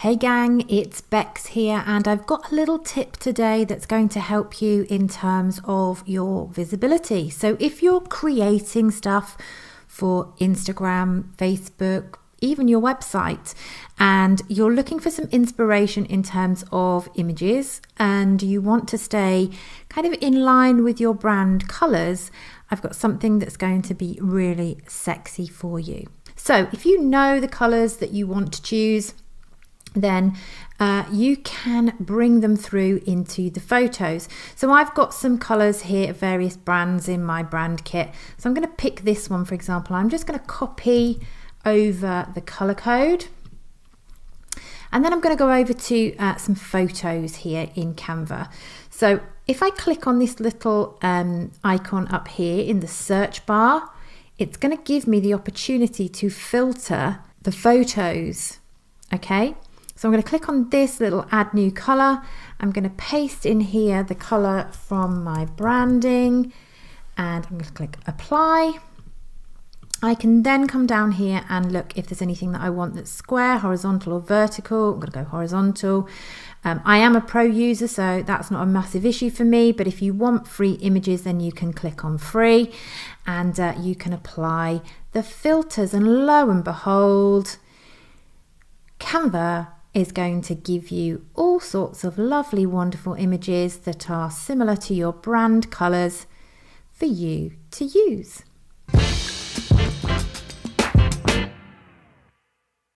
Hey gang, it's Bex here, and I've got a little tip today that's going to help you in terms of your visibility. So if you're creating stuff for Instagram, Facebook, even your website, and you're looking for some inspiration in terms of images and you want to stay kind of in line with your brand colors, I've got something that's going to be really sexy for you. So if you know the colors that you want to choose, then you can bring them through into the photos. So I've got some colors here of various brands in my brand kit. So I'm going to pick this one, for example. I'm just going to copy over the color code. And then I'm going to go over to some photos here in Canva. So if I click on this little icon up here in the search bar, it's going to give me the opportunity to filter the photos. Okay. So I'm going to click on this little add new color. I'm going to paste in here the color from my branding and I'm going to click apply. I can then come down here and look if there's anything that I want that's square, horizontal or vertical. I'm going to go horizontal. I am a pro user, so that's not a massive issue for me, but if you want free images, then you can click on free and you can apply the filters, and lo and behold, Canva is going to give you all sorts of lovely, wonderful images that are similar to your brand colors for you to use.